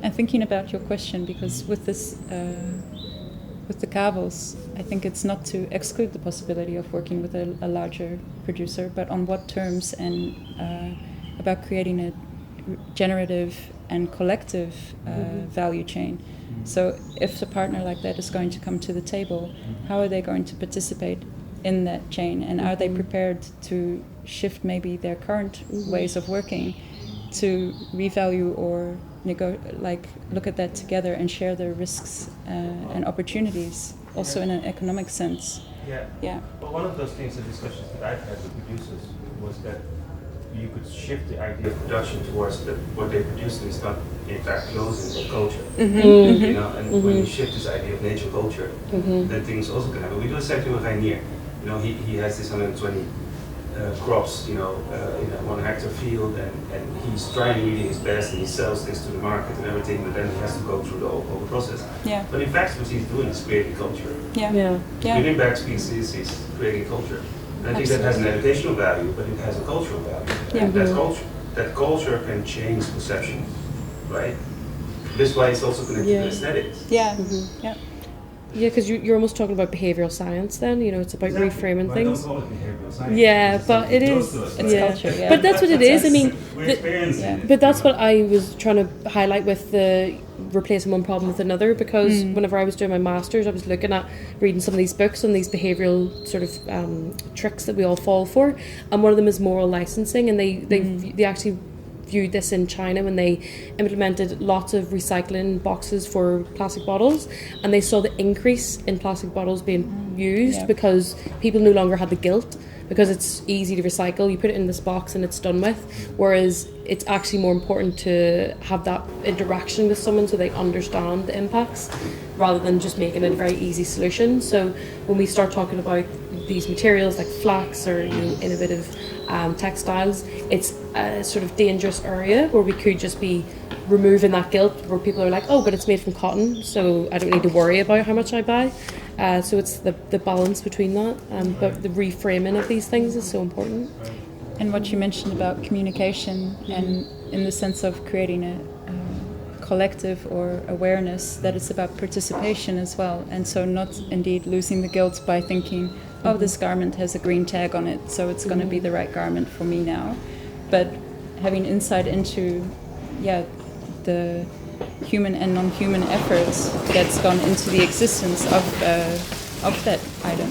[SPEAKER 3] And thinking about your question, because with this with the cables, I think it's not to exclude the possibility of working with a larger producer, but on what terms, and about creating a generative and collective value chain. So if a partner like that is going to come to the table, how are they going to participate in that chain, and are they prepared to shift maybe their current ways of working to revalue or look at that together and share their risks and opportunities, also in an economic sense.
[SPEAKER 5] Yeah. Well, one of those things, the discussions that I've had with producers, was that you could shift the idea of production towards that what they produce is not in fact clothing or culture. And when you shift this idea of nature culture, then things also can happen. We do the same thing with Rainier.
[SPEAKER 8] You know, he has this 120 crops, you know, in a 1 hectare field, and he's trying really his best, and he sells this to the market and everything, but then he has to go through the whole process.
[SPEAKER 3] Yeah.
[SPEAKER 8] But in fact, what he's doing is creating culture.
[SPEAKER 3] Yeah.
[SPEAKER 2] Yeah.
[SPEAKER 3] Yeah.
[SPEAKER 8] Winning back species is creating culture. And I think that has an educational value, but it has a cultural value.
[SPEAKER 3] Yeah.
[SPEAKER 8] And that culture can change perception, right? That's why it's also connected to aesthetics.
[SPEAKER 3] Yeah. Yeah.
[SPEAKER 2] Yeah, because you're almost talking about behavioral science then, you know, it's about reframing
[SPEAKER 7] But
[SPEAKER 2] things.
[SPEAKER 7] don't call it behavioral science.
[SPEAKER 2] Yeah,
[SPEAKER 7] It's
[SPEAKER 2] but
[SPEAKER 7] something
[SPEAKER 2] it
[SPEAKER 7] close
[SPEAKER 2] is,
[SPEAKER 7] to us,
[SPEAKER 3] It's
[SPEAKER 7] right?
[SPEAKER 3] culture, yeah.
[SPEAKER 2] But that's what it is. I mean,
[SPEAKER 7] We're experiencing it.
[SPEAKER 2] but that's what I was trying to highlight with the replacing one problem with another, because whenever I was doing my master's, I was looking at reading some of these books on these behavioral sort of tricks that we all fall for, and one of them is moral licensing, and they actually viewed this in China when they implemented lots of recycling boxes for plastic bottles, and they saw the increase in plastic bottles being used because people no longer had the guilt, because it's easy to recycle, you put it in this box and it's done with, whereas it's actually more important to have that interaction with someone so they understand the impacts rather than just making it a very easy solution. So when we start talking about these materials like flax or, you know, innovative textiles, it's a sort of dangerous area where we could just be removing that guilt, where people are like, oh, but it's made from cotton, so I don't need to worry about how much I buy. So it's the balance between that, but the reframing of these things is so important.
[SPEAKER 3] And what you mentioned about communication, and in the sense of creating a collective or awareness, that it's about participation as well, and so not indeed losing the guilt by thinking, oh, this garment has a green tag on it, so it's going to be the right garment for me now, but having insight into the human and non-human efforts that's gone into the existence of that item,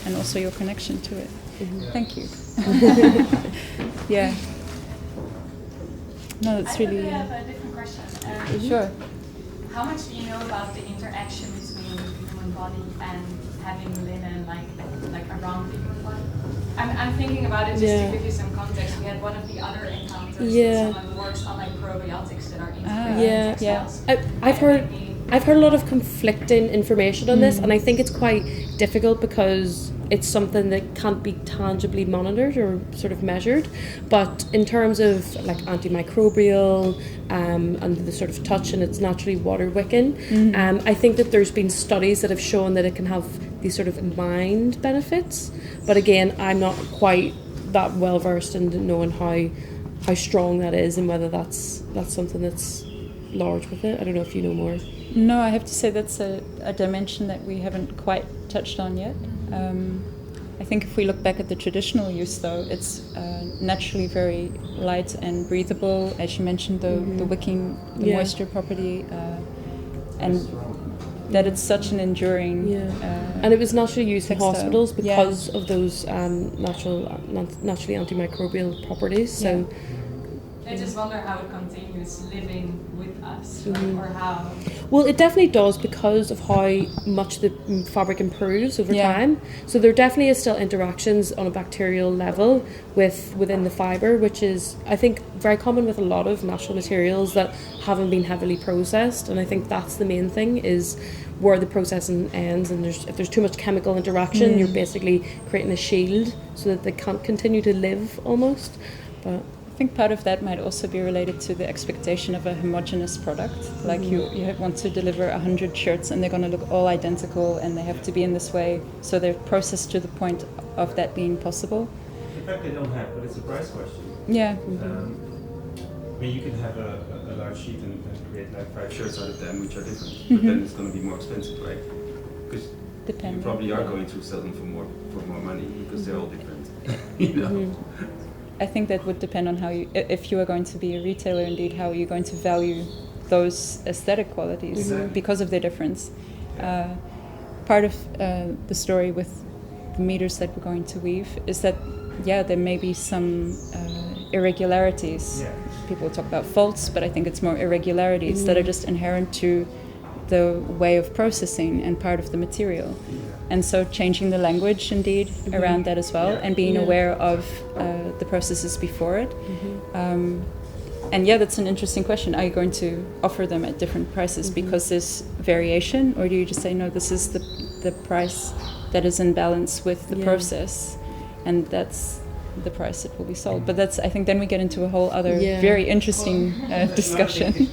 [SPEAKER 3] and also your connection to it. Thank you. Yeah. No, that's really.
[SPEAKER 10] I have a different question.
[SPEAKER 3] Sure.
[SPEAKER 10] How much do you know about the interaction between the human body and having linen like around the human body? I'm thinking about it just to give you some context. We had one of the other encounters with someone who works on like probiotics that are integrated in textiles.
[SPEAKER 2] I've heard a lot of conflicting information on this, and I think it's quite difficult because it's something that can't be tangibly monitored or sort of measured. But in terms of like antimicrobial and the sort of touch, and it's naturally water wicking, I think that there's been studies that have shown that it can have these sort of mind benefits. But again, I'm not quite that well versed in knowing how strong that is and whether that's something that's large with it. I don't know if you know more.
[SPEAKER 3] No, I have to say that's a dimension that we haven't quite touched on yet. I think if we look back at the traditional use, though, it's naturally very light and breathable. As you mentioned, the wicking, the moisture property, and that it's such an enduring.
[SPEAKER 2] And it was naturally used
[SPEAKER 3] textile.
[SPEAKER 2] in hospitals because of those naturally antimicrobial properties. So.
[SPEAKER 10] I just wonder how it continues living with us, or how.
[SPEAKER 2] Well, it definitely does because of how much the fabric improves over time. So there definitely is still interactions on a bacterial level within the fibre, which is, I think, very common with a lot of natural materials that haven't been heavily processed. And I think that's the main thing, is where the processing ends, and if there's too much chemical interaction, you're basically creating a shield so that they can't continue to live almost. But
[SPEAKER 3] I think part of that might also be related to the expectation of a homogeneous product. Like you want to deliver 100 shirts and they're going to look all identical and they have to be in this way. So they're processed to the point of that being possible.
[SPEAKER 7] In fact, they don't have, but it's a price question.
[SPEAKER 3] Yeah.
[SPEAKER 7] I mean, you can have a large sheet and create like 5 shirts out of them, which are different,
[SPEAKER 3] Mm-hmm.
[SPEAKER 7] but then it's going to be more expensive, right? Because you probably are going to sell them for more money because they're all different. You know.
[SPEAKER 3] I think that would depend on how if you are going to be a retailer, indeed, how you're going to value those aesthetic qualities because of their difference. Part of the story with the meters that we're going to weave is that, there may be some irregularities.
[SPEAKER 7] Yeah.
[SPEAKER 3] People talk about faults, but I think it's more irregularities that are just inherent to the way of processing and part of the material. And so changing the language, indeed, around that as well, and being aware of the processes before it. And that's an interesting question. Are you going to offer them at different prices because there's variation, or do you just say, no, this is the price that is in balance with the process, and that's the price that will be sold. But that's, I think, then we get into a whole other very interesting discussion.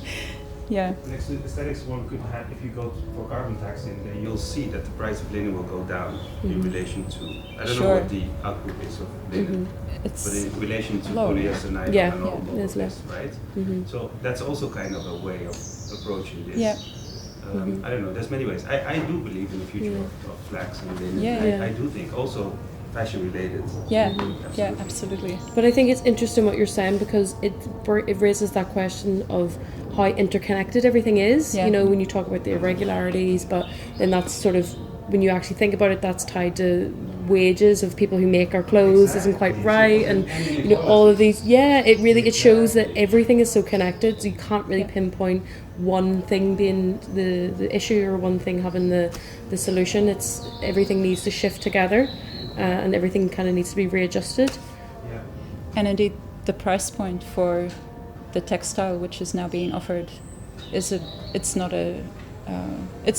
[SPEAKER 3] Yeah.
[SPEAKER 8] Next to aesthetics, one could have, if you go for carbon taxing, then you'll see that the price of linen will go down in relation to, I don't know what the output is of linen, but in relation to polyester, nylon, and all of this, right? So that's also kind of a way of approaching this.
[SPEAKER 3] Yeah.
[SPEAKER 8] I don't know, there's many ways. I do believe in the future of flax and linen. I do think also fashion related.
[SPEAKER 3] Yeah, absolutely.
[SPEAKER 2] But I think it's interesting what you're saying, because it raises that question of how interconnected everything is. You know, when you talk about the irregularities, but then that's sort of, when you actually think about it, that's tied to wages of people who make our clothes isn't quite right, and you know, all of these. It shows that everything is so connected, so you can't really pinpoint one thing being the issue or one thing having the solution. It's everything needs to shift together, and everything kind of needs to be readjusted.
[SPEAKER 3] And indeed, the price point for the textile which is now being offered it's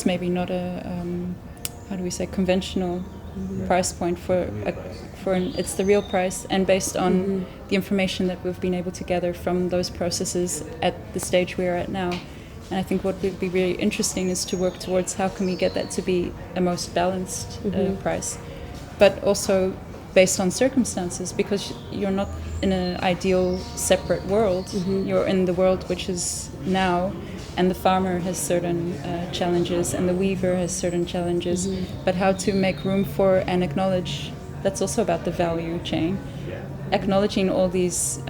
[SPEAKER 3] maybe not a how do we say, conventional price point it's the real price, and based on the information that we've been able to gather from those processes at the stage we are at now. And I think what would be really interesting is to work towards how can we get that to be a most balanced price, but also based on circumstances, because you're not in an ideal separate world. You're in the world which is now, and the farmer has certain challenges, and the weaver has certain challenges. But how to make room for and acknowledge, that's also about the value chain, acknowledging all these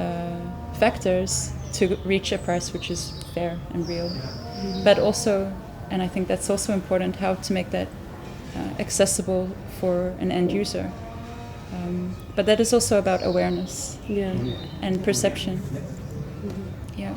[SPEAKER 3] factors to reach a price which is fair and real. But also, and I think that's also important, how to make that accessible for an end user. But that is also about awareness and perception. Yeah.